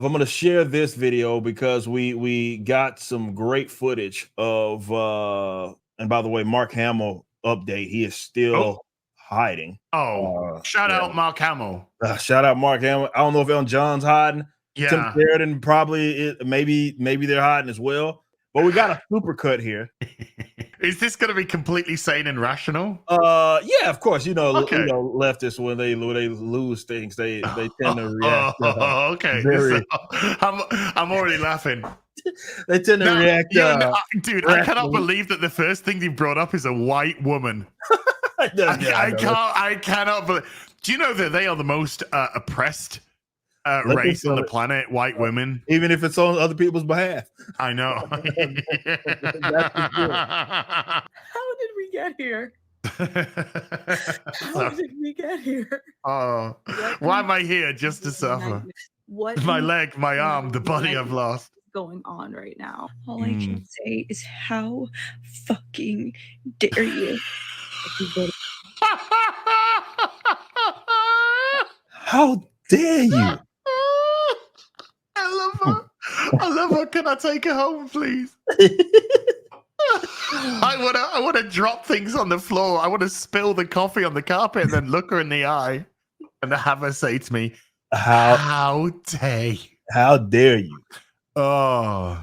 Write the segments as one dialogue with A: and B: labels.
A: I'm gonna share this video because we got some great footage of and by the way, Mark Hamill update. He is
B: Oh,
A: still hiding.
B: shout
A: Yeah.
B: out Mark Hamill.
A: Shout out Mark Hamill. I don't know if Elton John's hiding. Tim
B: Yeah.
A: Sheridan probably maybe they're hiding as well. But we got a super cut here.
B: Is this going to be completely sane and rational?
A: Yeah, of course.
B: Okay.
A: Leftists when they lose things, they tend to react.
B: Okay.
A: Very.
B: So, I'm already laughing.
A: They tend to react.
B: Dude, I cannot believe that the first thing you brought up is a white woman. I cannot believe. Do you know that they are the most oppressed race on the planet? White women,
A: even if it's on other people's behalf.
B: I know.
C: How did we get here? How did we get here?
B: Oh, why am I here just to suffer?
C: What
B: my leg, my arm, the body I've lost.
C: Going on right now.
D: All I can say is how fucking dare you?
A: How dare you?
B: I love her. I love her. Can I take her home, please? I want to drop things on the floor. I want to spill the coffee on the carpet and then look her in the eye and have her say to me, "How dare you?
A: How dare you?"
B: Oh,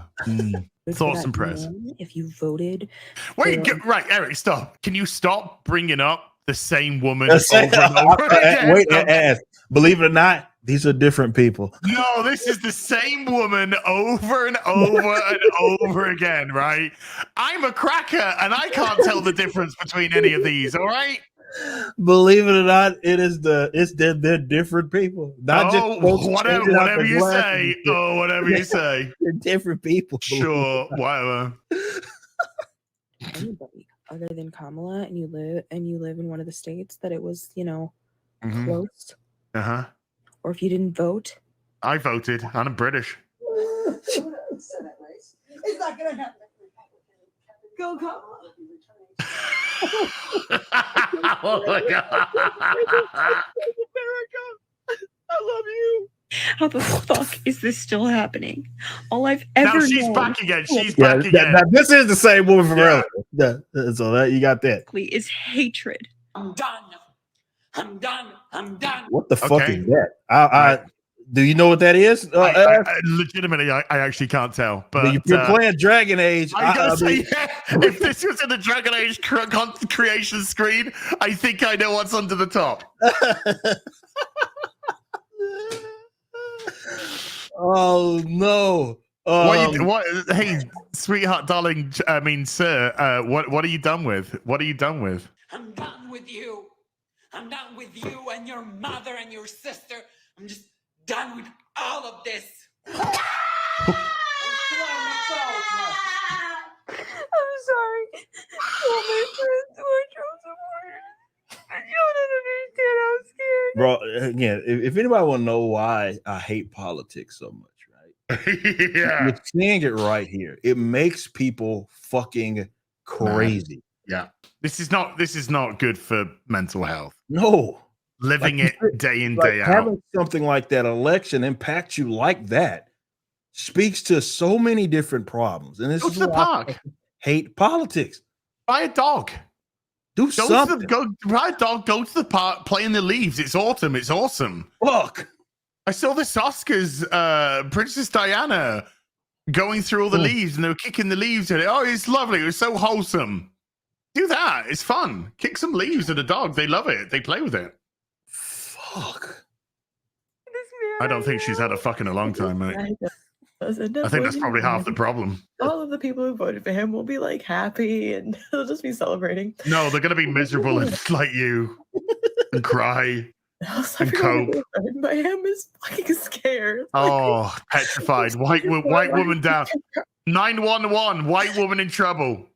B: thoughts and prayers.
D: If you voted,
B: wait, right, Eric, stop. Can you stop bringing up the same woman over and over again?
A: Wait, ask. Believe it or not, these are different people.
B: No, this is the same woman over and over and over again, right? I'm a cracker and I can't tell the difference between any of these, all right?
A: Believe it or not, they're different people. Not just
B: whatever you say. Whatever you say.
A: They're different people.
B: Sure, whatever.
D: Anybody other than Kamala, and you live in one of the states that it was, close. Or if you didn't vote.
B: I voted. I'm British.
C: It's not gonna happen. Go Kamala.
B: Oh my God.
C: America, I love you.
D: How the fuck is this still happening? All I've ever
B: she's
D: known
B: back again. She's back again.
A: This is the same woman from earlier. So that you got that.
D: Is hatred.
C: I'm done. I'm done. I'm done.
A: What the fuck is that? Do you know what that is?
B: Legitimately, I actually can't tell. But
A: if you're playing Dragon Age,
B: I gotta say, if this was in the Dragon Age creation screen, I think I know what's under the top.
A: Oh no!
B: Hey, sweetheart, darling. I mean, sir. What are you done with? What are you done with?
C: I'm done with you. I'm done with you and your mother and your sister. I'm just done with all of this. I'm sorry. All my friends were Trump supporters. You don't understand how scared.
A: Bro, again, if anybody want to know why I hate politics so much, right? You're seeing it right here. It makes people fucking crazy.
B: Yeah. This is not good for mental health.
A: No.
B: Living it day in, day out.
A: Having something like that election impact you like that speaks to so many different problems. And this
B: go
A: is
B: to the park.
A: I hate politics.
B: Buy a dog.
A: Do something.
B: Buy a dog. Go to the park. Play in the leaves. It's autumn. It's awesome.
A: Fuck.
B: I saw this Oscars. Princess Diana going through all the leaves, and they were kicking the leaves at it. Oh, it's lovely. It was so wholesome. Do that. It's fun. Kick some leaves at a dog. They love it. They play with it.
A: Fuck.
B: I don't think she's had a fuck in a long time, mate. I think that's probably half the problem.
C: All of the people who voted for him will be like happy and they'll just be celebrating.
B: No, they're going to be miserable and like you and cry and cope.
C: My ham is fucking scared.
B: Oh, petrified. White woman down. 911. White woman in trouble.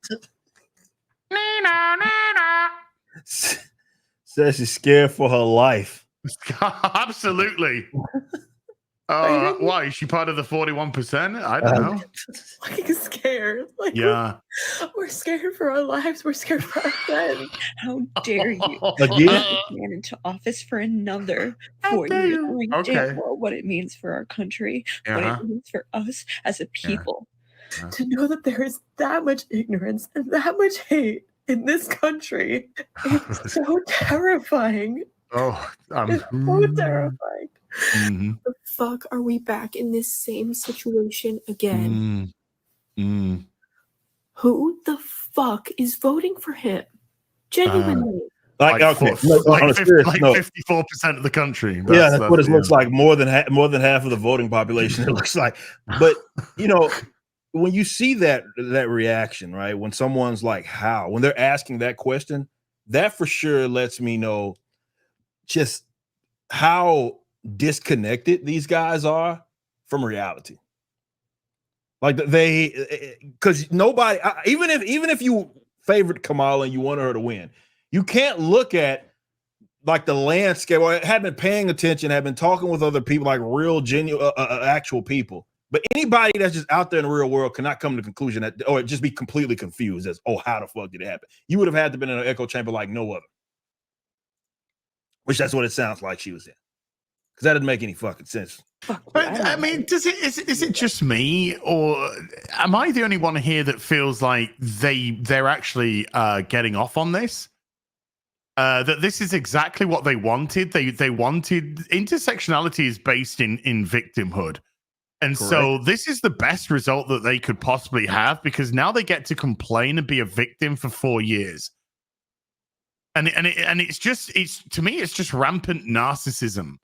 A: Says she's scared for her life.
B: Absolutely. Why is she part of the 41%? I don't know.
D: Fucking scared. Like,
B: yeah,
D: we're scared for our lives. We're scared for our friends.
E: How dare you
A: Again?
E: man into office for another 4 years? Knowing damn well what it means for our country, what it means for us as a people.
D: To know that there is that much ignorance and that much hate in this country is so terrifying. It's so terrifying.
B: Mm-hmm.
D: The fuck are we back in this same situation again? Who the fuck is voting for him? Genuinely.
B: Like 54% of the country.
A: That's what it looks like. More than half of the voting population. It looks like. But when you see that reaction, right? When someone's like, "How?" When they're asking that question, that for sure lets me know just how disconnected these guys are from reality. Like because nobody, even if you favored Kamala and you wanted her to win, you can't look at like the landscape or have been paying attention, have been talking with other people, like real, genuine, actual people. But anybody that's just out there in the real world cannot come to the conclusion that, or just be completely confused as, how the fuck did it happen? You would have had to been in an echo chamber like no other. Which that's what it sounds like she was in. Because that doesn't make any fucking sense.
B: But I mean, is it just me, or am I the only one here that feels like they're actually getting off on this? That this is exactly what they wanted. They wanted intersectionality is based in victimhood. And
A: Correct.
B: So this is the best result that they could possibly have, because now they get to complain and be a victim for 4 years. And it's to me, it's just rampant narcissism.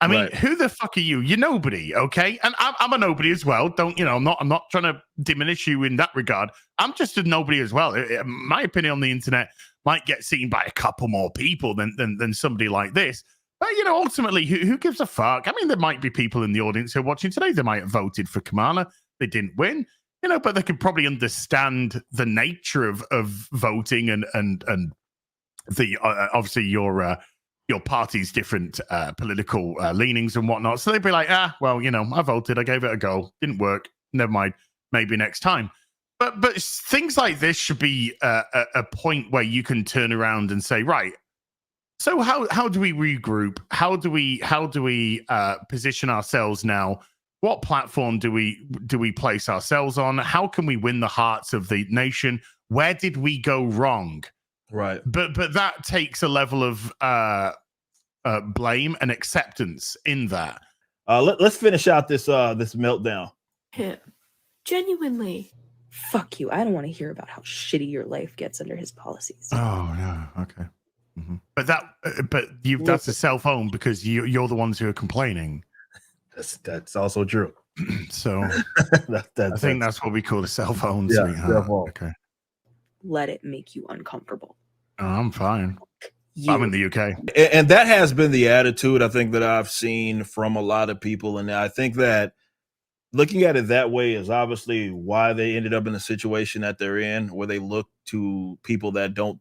B: I mean, Who the fuck are you? You're nobody, okay? And I'm a nobody as well. I'm not trying to diminish you in that regard. I'm just a nobody as well. My opinion on the internet might get seen by a couple more people than somebody like this. But, ultimately, who gives a fuck? I mean, there might be people in the audience who are watching today. They might have voted for Kamala. They didn't win, but they can probably understand the nature of voting and the obviously your party's different political leanings and whatnot. So they'd be like, I voted. I gave it a go. Didn't work. Never mind. Maybe next time. But things like this should be a point where you can turn around and say, right, so how do we regroup? How do we position ourselves now? What platform do we place ourselves on? How can we win the hearts of the nation? Where did we go wrong?
A: Right.
B: But that takes a level of blame and acceptance in that.
A: Let's finish out this meltdown.
D: Him. Genuinely.
E: Fuck you. I don't want to hear about how shitty your life gets under his policies.
B: Oh, yeah. Okay. Mm-hmm. But that's a self-own, because you're the ones who are complaining.
A: That's also true.
B: So I think that's what we call a self-own.
A: Yeah, self-own.
B: Okay.
E: Let it make you uncomfortable.
B: Oh, I'm fine. I'm in the UK.
A: And that has been the attitude, I think, that I've seen from a lot of people. And I think that looking at it that way is obviously why they ended up in the situation that they're in, where they look to people that don't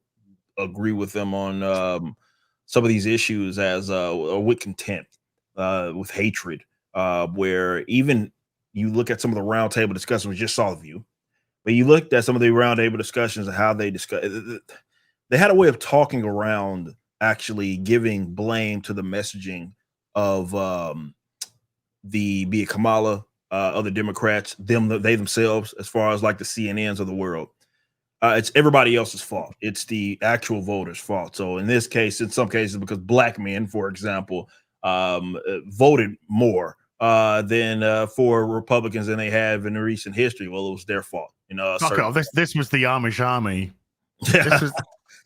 A: agree with them on some of these issues as with contempt, with hatred, where even you look at some of the roundtable discussions, we just saw the view, but you looked at some of the roundtable discussions and how they discuss. They had a way of talking around actually giving blame to the messaging of be it Kamala, other Democrats, they themselves, as far as like the CNNs of the world. It's everybody else's fault. It's the actual voters' fault. So in this case, in some cases, because black men, for example, voted more than for Republicans than they have in the recent history. Well, it was their fault.
B: This was the Amish army.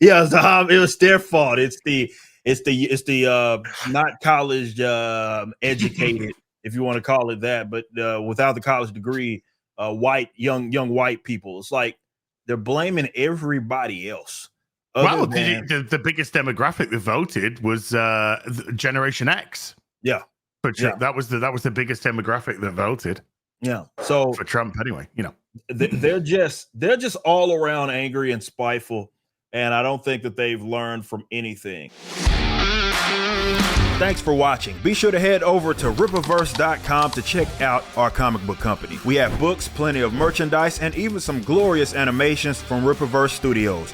A: Yeah, it was their fault. It's the not college educated, if you want to call it that, but without the college degree, white young white people. It's like they're blaming everybody else.
B: Well, the biggest demographic that voted was Generation X.
A: Yeah,
B: that was the biggest demographic that voted.
A: Yeah, so
B: for Trump anyway,
A: they're just all around angry and spiteful. And I don't think that they've learned from anything. Thanks for watching. Be sure to head over to Rippaverse.com to check out our comic book company. We have books, plenty of merchandise, and even some glorious animations from Rippaverse Studios.